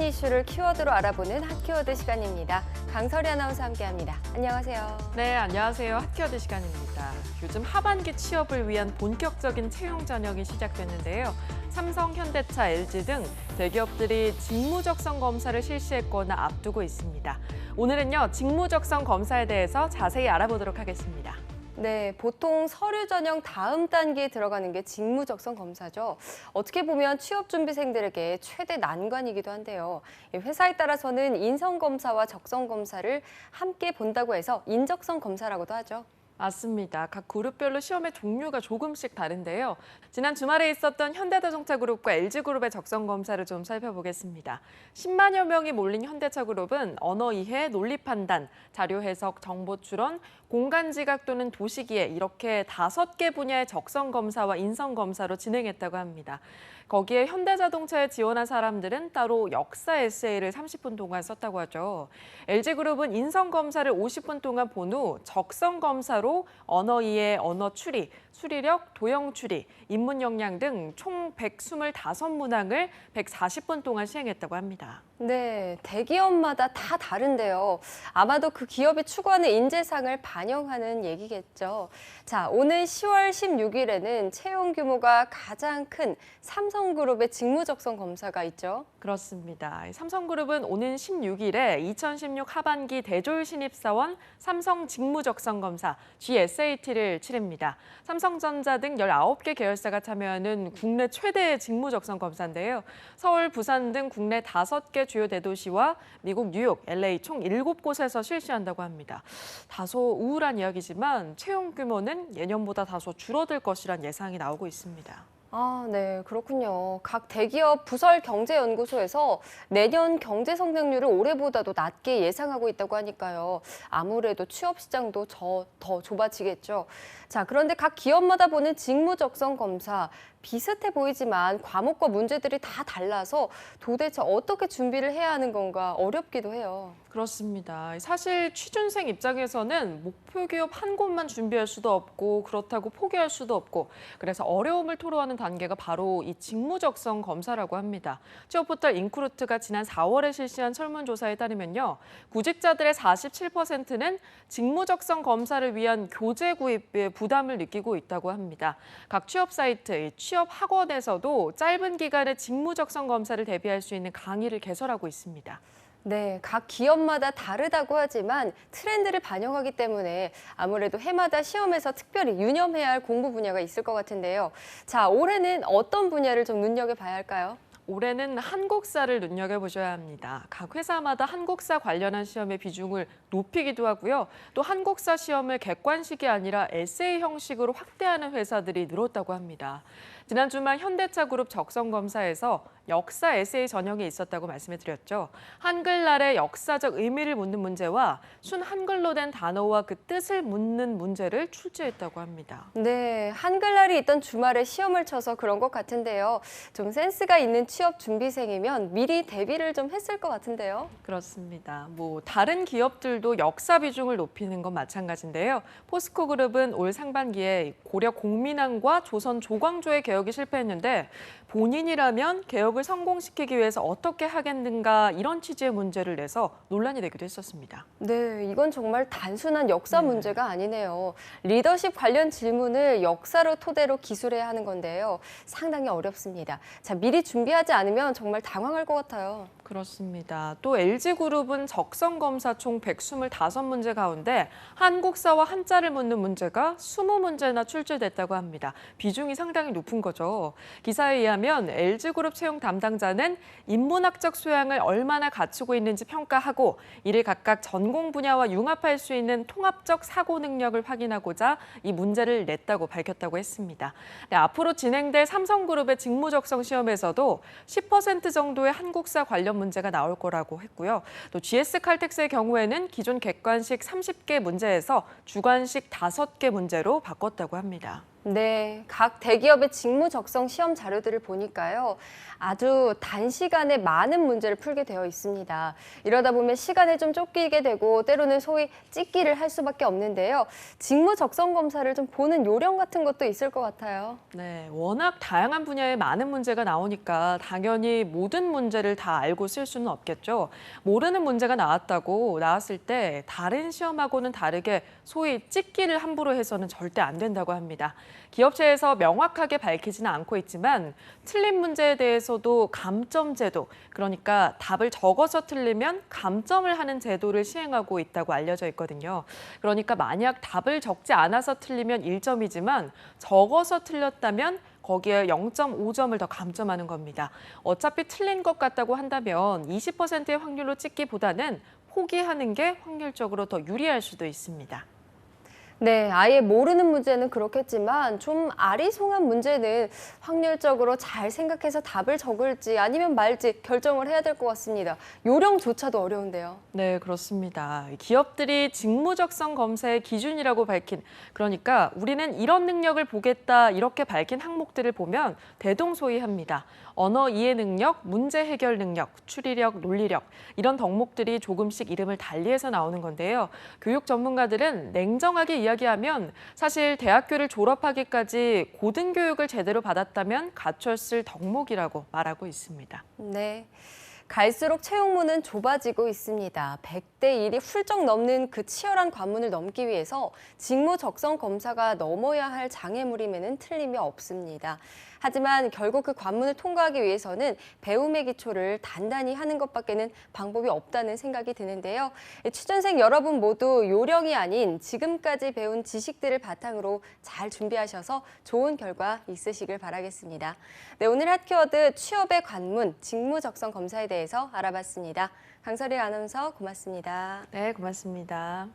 이슈를 키워드로 알아보는 핫키워드 시간입니다. 강설희 아나운서 함께합니다. 안녕하세요. 네, 안녕하세요. 핫키워드 시간입니다. 요즘 하반기 취업을 위한 본격적인 채용 전형이 시작됐는데요. 삼성, 현대차, LG 등 대기업들이 직무적성 검사를 실시했거나 앞두고 있습니다. 오늘은요, 직무적성 검사에 대해서 자세히 알아보도록 하겠습니다. 네, 보통 서류 전형 다음 단계에 들어가는 게 직무적성 검사죠. 어떻게 보면 취업준비생들에게 최대 난관이기도 한데요. 회사에 따라서는 인성검사와 적성검사를 함께 본다고 해서 인적성 검사라고도 하죠. 맞습니다. 각 그룹별로 시험의 종류가 조금씩 다른데요. 지난 주말에 있었던 현대자동차그룹과 LG그룹의 적성검사를 좀 살펴보겠습니다. 10만여 명이 몰린 현대차그룹은 언어 이해, 논리 판단, 자료 해석, 정보 추론, 공간 지각 또는 도시기에 이렇게 5개 분야의 적성검사와 인성검사로 진행했다고 합니다. 거기에 현대자동차에 지원한 사람들은 따로 역사 에세이를 30분 동안 썼다고 하죠. LG그룹은 인성검사를 50분 동안 본 후 적성검사로 언어 이해, 언어 추리, 수리력, 도형 추리, 인문 역량 등 총 125문항을 140분 동안 시행했다고 합니다. 네, 대기업마다 다 다른데요. 아마도 그 기업이 추구하는 인재상을 반영하는 얘기겠죠. 자, 오늘 10월 16일에는 채용 규모가 가장 큰 삼성그룹의 직무적성 검사가 있죠. 그렇습니다. 삼성그룹은 오는 16일에 2016 하반기 대졸 신입사원 삼성 직무적성검사 GSAT를 치릅니다. 삼성전자 등 19개 계열사가 참여하는 국내 최대의 직무적성검사인데요. 서울, 부산 등 국내 5개 주요 대도시와 미국 뉴욕, LA 총 7곳에서 실시한다고 합니다. 다소 우울한 이야기지만 채용 규모는 예년보다 다소 줄어들 것이란 예상이 나오고 있습니다. 네, 그렇군요. 각 대기업 부설경제연구소에서 내년 경제 성장률을 올해보다도 낮게 예상하고 있다고 하니까요. 아무래도 취업 시장도 더 좁아지겠죠. 자, 그런데 각 기업마다 보는 직무적성 검사 비슷해 보이지만 과목과 문제들이 다 달라서 도대체 어떻게 준비를 해야 하는 건가 어렵기도 해요. 그렇습니다. 사실 취준생 입장에서는 목표 기업 한 곳만 준비할 수도 없고 그렇다고 포기할 수도 없고 그래서 어려움을 토로하는 단계가 바로 이 직무적성 검사라고 합니다. 취업포털 인크루트가 지난 4월에 실시한 설문조사에 따르면요. 구직자들의 47%는 직무적성 검사를 위한 교재 구입에 부담을 느끼고 있다고 합니다. 각 취업 사이트, 취업 학원에서도 짧은 기간에 직무적성 검사를 대비할 수 있는 강의를 개설하고 있습니다. 네, 각 기업마다 다르다고 하지만 트렌드를 반영하기 때문에 아무래도 해마다 시험에서 특별히 유념해야 할 공부 분야가 있을 것 같은데요. 자, 올해는 어떤 분야를 좀 눈여겨봐야 할까요? 올해는 한국사를 눈여겨보셔야 합니다. 각 회사마다 한국사 관련한 시험의 비중을 높이기도 하고요. 또 한국사 시험을 객관식이 아니라 에세이 형식으로 확대하는 회사들이 늘었다고 합니다. 지난 주말 현대차그룹 적성검사에서 역사 에세이 전형이 있었다고 말씀드렸죠. 한글날의 역사적 의미를 묻는 문제와 순 한글로 된 단어와 그 뜻을 묻는 문제를 출제했다고 합니다. 네, 한글날이 있던 주말에 시험을 쳐서 그런 것 같은데요. 좀 센스가 있는 취업 준비생이면 미리 대비를 좀 했을 것 같은데요. 그렇습니다. 다른 기업들도 역사 비중을 높이는 건 마찬가지인데요. 포스코그룹은 올 상반기에 고려 공민왕과 조선 조광조의 개혁이 실패했는데 본인이라면 개혁을 성공시키기 위해서 어떻게 하겠는가 이런 취지의 문제를 내서 논란이 되기도 했었습니다. 네, 이건 정말 단순한 역사 문제가 아니네요. 리더십 관련 질문을 역사로 토대로 기술해야 하는 건데요. 상당히 어렵습니다. 자, 미리 준비하지 않으면 정말 당황할 것 같아요. 그렇습니다. 또 LG그룹은 적성검사 총 125문제 가운데 한국사와 한자를 묻는 문제가 20문제나 출제됐다고 합니다. 비중이 상당히 높은 거죠. 기사에 의하면 LG그룹 채용 담당자는 인문학적 소양을 얼마나 갖추고 있는지 평가하고 이를 각각 전공 분야와 융합할 수 있는 통합적 사고 능력을 확인하고자 이 문제를 냈다고 밝혔다고 했습니다. 네, 앞으로 진행될 삼성그룹의 직무적성 시험에서도 10% 정도의 한국사 관련 문제가 나올 거라고 했고요. 또 GS칼텍스의 경우에는 기존 객관식 30개 문제에서 주관식 5개 문제로 바꿨다고 합니다. 네, 각 대기업의 직무 적성 시험 자료들을 보니까요. 아주 단시간에 많은 문제를 풀게 되어 있습니다. 이러다 보면 시간에 좀 쫓기게 되고 때로는 소위 찍기를 할 수밖에 없는데요. 직무 적성 검사를 좀 보는 요령 같은 것도 있을 것 같아요. 네, 워낙 다양한 분야에 많은 문제가 나오니까 당연히 모든 문제를 다 알고 쓸 수는 없겠죠. 모르는 문제가 나왔을 때 다른 시험하고는 다르게 소위 찍기를 함부로 해서는 절대 안 된다고 합니다. 기업체에서 명확하게 밝히지는 않고 있지만 틀린 문제에 대해서도 감점 제도, 그러니까 답을 적어서 틀리면 감점을 하는 제도를 시행하고 있다고 알려져 있거든요. 그러니까 만약 답을 적지 않아서 틀리면 1점이지만 적어서 틀렸다면 거기에 0.5점을 더 감점하는 겁니다. 어차피 틀린 것 같다고 한다면 20%의 확률로 찍기보다는 포기하는 게 확률적으로 더 유리할 수도 있습니다. 네, 아예 모르는 문제는 그렇겠지만 좀 아리송한 문제는 확률적으로 잘 생각해서 답을 적을지 아니면 말지 결정을 해야 될 것 같습니다. 요령조차도 어려운데요. 네, 그렇습니다. 기업들이 직무적성 검사의 기준이라고 밝힌, 그러니까 우리는 이런 능력을 보겠다 이렇게 밝힌 항목들을 보면 대동소이합니다. 언어 이해 능력, 문제 해결 능력, 추리력, 논리력 이런 덕목들이 조금씩 이름을 달리해서 나오는 건데요. 교육 전문가들은 냉정하게 이야기하면 사실 대학교를 졸업하기까지 고등교육을 제대로 받았다면 갖췄을 덕목이라고 말하고 있습니다. 네. 갈수록 채용문은 좁아지고 있습니다. 100대 1이 훌쩍 넘는 그 치열한 관문을 넘기 위해서 직무 적성 검사가 넘어야 할 장애물임에는 틀림이 없습니다. 하지만 결국 그 관문을 통과하기 위해서는 배움의 기초를 단단히 하는 것밖에는 방법이 없다는 생각이 드는데요. 취준생 여러분 모두 요령이 아닌 지금까지 배운 지식들을 바탕으로 잘 준비하셔서 좋은 결과 있으시길 바라겠습니다. 네, 오늘 핫키워드 취업의 관문, 직무 적성 검사에 대해서 알아봤습니다. 강설희 아나운서 고맙습니다. 네, 고맙습니다.